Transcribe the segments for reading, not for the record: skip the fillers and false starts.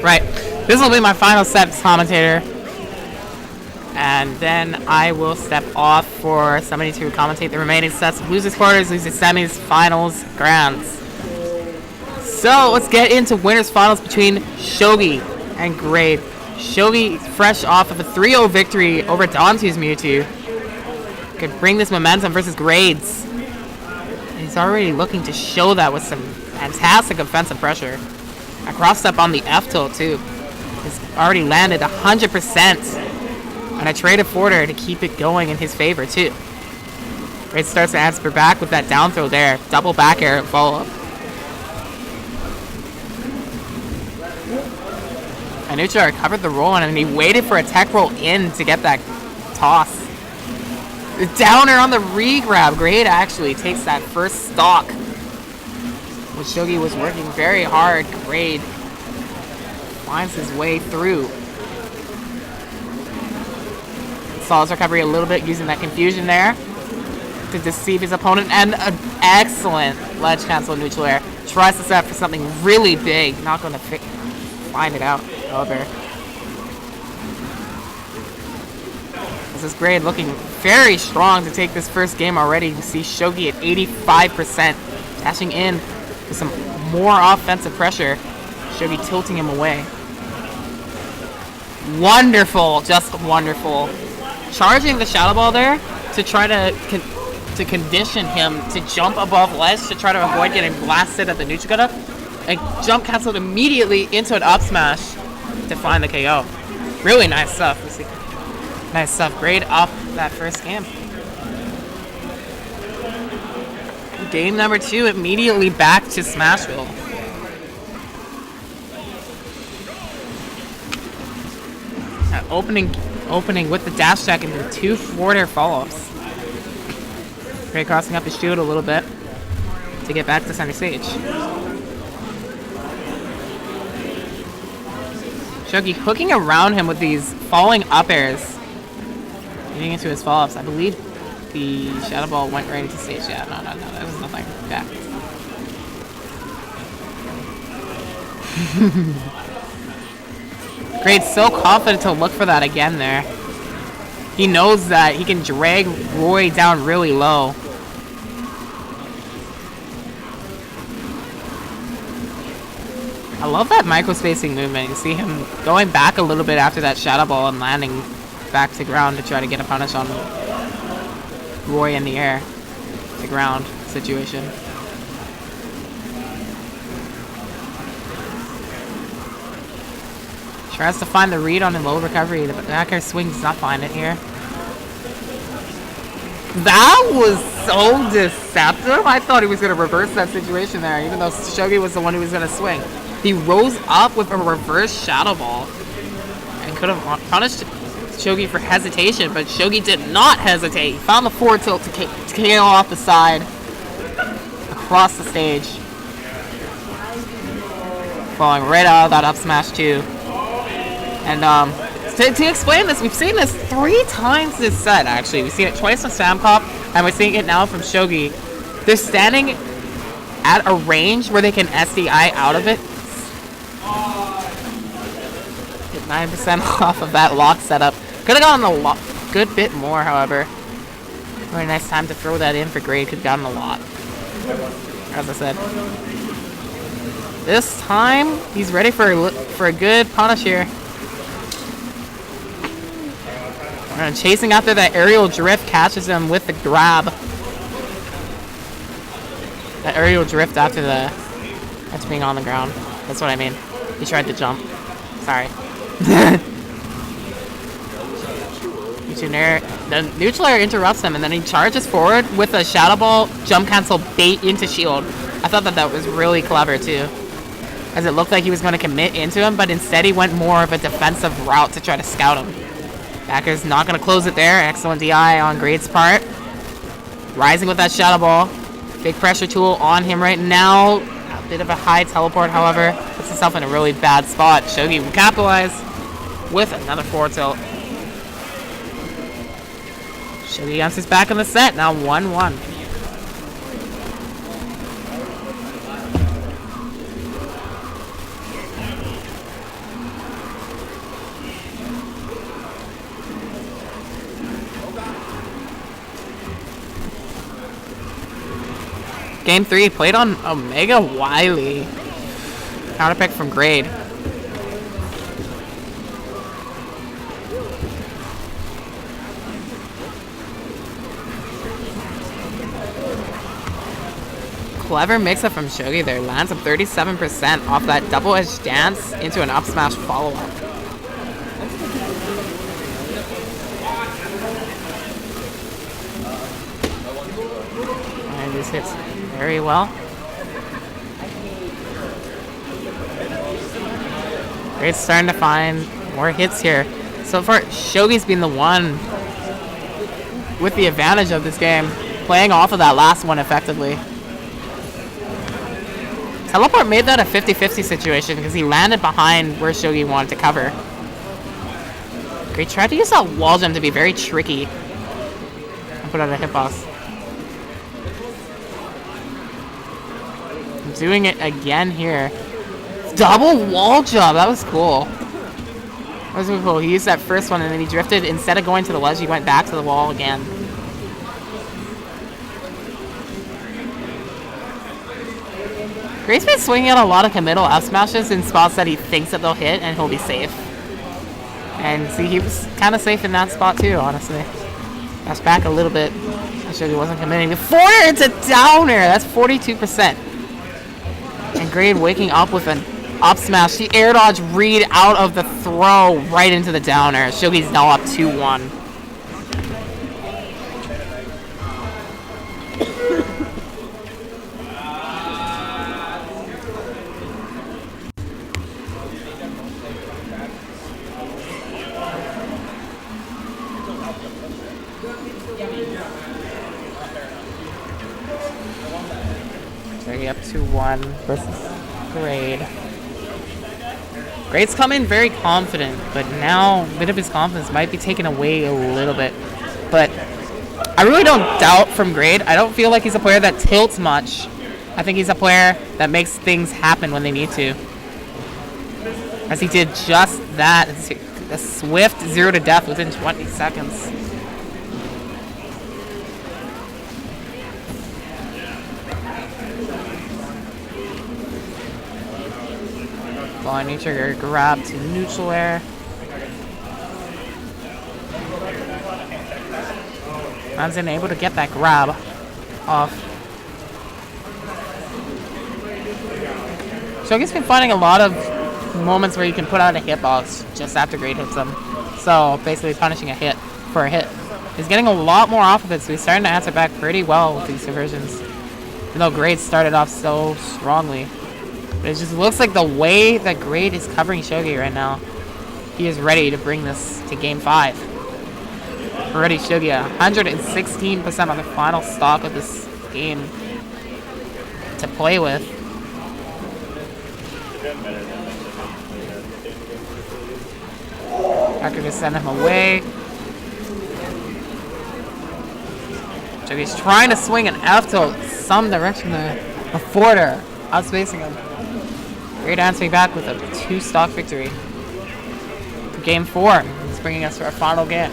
Right. This will be my final set as commentator. And then I will step off for somebody to commentate the remaining sets of losers quarters, losers semis, finals, grands. So let's get into winners finals between Shoghi and Grade. Shoghi, fresh off of a 3-0 victory over Dantu's Mewtwo, could bring this momentum versus Grades. He's already looking to show that with some fantastic offensive pressure. A cross step on the F tilt too. He's already landed 100%. And a trade of forwarder to keep it going in his favor too. Grade starts to answer back with that down throw there. Double back air follow up. And Mewtwo covered the roll and he waited for a tech roll in to get that toss. The downer on the re-grab. Grade actually takes that first stock. Which Shoghi was working very hard. Grade finds his way through. Saw his recovery a little bit using that confusion there to deceive his opponent, and an excellent ledge cancel neutral air. Tries to set up for something really big. Not going to find it out, however. This is Grade looking very strong to take this first game already. You see Shoghi at 85%, dashing in with some more offensive pressure. Shoghi tilting him away. Wonderful, just wonderful. Charging the Shadow Ball there to try to condition him to jump above ledge to try to avoid getting blasted at the neutral up, and jump canceled immediately into an up smash to find the KO. Really nice stuff. Nice stuff. Grade up that first game. Game number 2 immediately back to Smashville. Opening with the dash attack into 2 forward air follow-ups. Grade crossing up his shield a little bit to get back to center stage. Shoghi hooking around him with these falling up airs. Getting into his follow-ups. I believe the Shadow Ball went right into stage. Yeah, no, that was nothing. Yeah. Grade's so confident to look for that again there. He knows that he can drag Roy down really low. I love that micro-spacing movement. You see him going back a little bit after that Shadow Ball and landing back to ground to try to get a punish on Roy in the air. The ground situation. Tries to find the read on a low recovery. The back air swing does not find it here. That was so deceptive. I thought he was going to reverse that situation there, even though Shoghi was the one who was going to swing. He rose up with a reverse Shadow Ball and could have punished Shoghi for hesitation, but Shoghi did not hesitate. He found the forward tilt to KO off the side across the stage. Falling right out of that up smash too. And to explain this, we've seen this 3 times this set, actually. We've seen it twice on Samcop, and we're seeing it now from Shoghi. They're standing at a range where they can SDI out of it. Get 9% off of that lock setup. Could have gotten a good bit more, however. Very nice time to throw that in for Grade. Could have gotten a lot. As I said. This time, he's ready for a good punish here. And chasing after that aerial drift, catches him with the grab. That aerial drift after that's being on the ground. That's what I mean. He tried to jump. Sorry. The neutral air interrupts him, and then he charges forward with a Shadow Ball jump cancel bait into shield. I thought that was really clever too, as it looked like he was going to commit into him, but instead he went more of a defensive route to try to scout him. Backer's not going to close it there. Excellent DI on Grade's part. Rising with that Shadow Ball. Big pressure tool on him right now. A bit of a high teleport, however. Puts himself in a really bad spot. Shoghi will capitalize with another forward tilt. Shoghi answers back in the set. Now 1-1. Game 3 played on Omega Wily. Counter pick from Grade. Clever mix-up from Shoghi there. Lands up 37% off that double-edged dance into an up smash follow-up. And this hits very well. Great, starting to find more hits here. So far, Shoghi's been the one with the advantage of this game, playing off of that last one effectively. Teleport made that a 50-50 situation because he landed behind where Shoghi wanted to cover. Great, tried to use that wall jump to be very tricky and put out a hitbox. Doing it again here. Double wall jump, that was cool. That was really cool. He used that first one and then he drifted. Instead of going to the ledge, he went back to the wall again. Grace's been swinging out a lot of committal up smashes in spots that he thinks that they'll hit and he'll be safe. And see, he was kind of safe in that spot too, honestly. That's back a little bit. I showed he wasn't committing. The forward into downer! That's 42%. And Grade waking up with an up smash. The air dodge read out of the throw right into the downer. Shoghi's now up 2-1. Up 2-1 versus Grade. Grade's come in very confident, but now a bit of his confidence might be taken away a little bit. But I really don't doubt from Grade. I don't feel like he's a player that tilts much. I think he's a player that makes things happen when they need to. As he did just that. A swift 0 to death within 20 seconds. Falling knee trigger grab to neutral air. Man's unable to get that grab off. Shoghi's been finding a lot of moments where you can put out a hitbox just after Grade hits him. So basically punishing a hit for a hit. He's getting a lot more off of it, so he's starting to answer back pretty well with these diversions. Even though Grade started off so strongly. But it just looks like the way that Grade is covering Shoghi right now, he is ready to bring this to Game 5. Already Shoghi 116% on the final stock of this game to play with. LAGr to send him away. Shoghi's trying to swing an F tilt some direction there. A forwarder, outspacing him. Great answering back with a 2-stock victory. For Game 4, he's bringing us to our final game.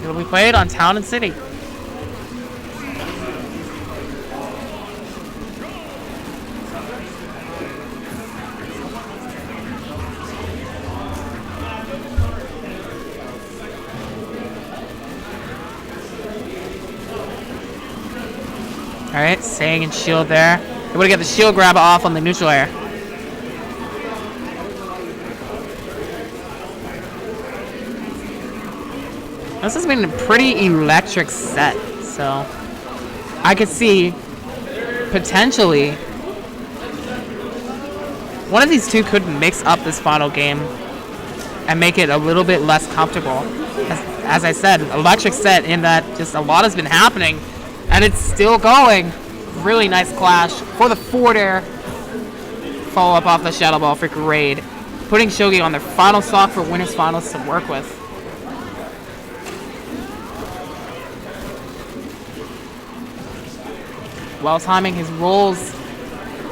It'll be played on Town and City. Alright, Sang and shield there. Able to get the shield grab off on the neutral air. This has been a pretty electric set, so I could see potentially one of these two could mix up this final game and make it a little bit less comfortable. As I said, electric set in that just a lot has been happening. And it's still going. Really nice clash for the forward air. Follow up off the Shadow Ball for Grade. Putting Shoghi on their final stock for winners finals to work with. While timing his rolls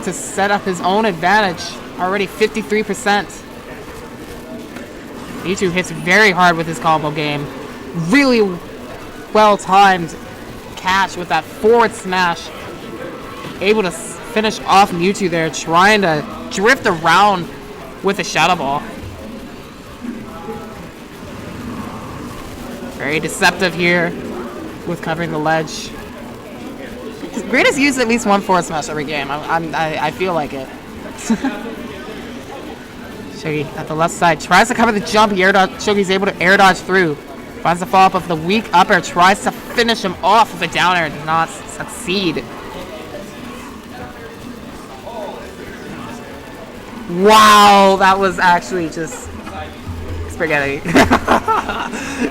to set up his own advantage. Already 53%. Mewtwo hits very hard with his combo game. Really well timed catch with that forward smash. Able to finish off Mewtwo there, trying to drift around with a Shadow Ball. Very deceptive here with covering the ledge. Greatest use at least one forward smash every game. I feel like it. Shoghi at the left side tries to cover the jump. Shoghi's able to air dodge through. Finds the follow-up of the weak up air. Tries to finish him off with a down air. Does not succeed. Wow, that was actually just spaghetti.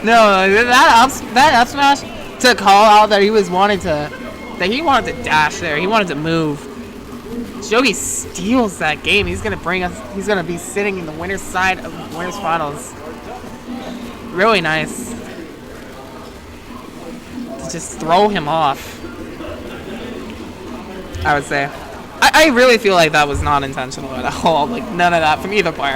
No, that up smash to call out that he wanted to dash there. He wanted to move. Shoghi steals that game. He's gonna be sitting in the winner's side of the winners finals. Really nice to just throw him off, I would say. I really feel like that was not intentional at all. Like, none of that from either player.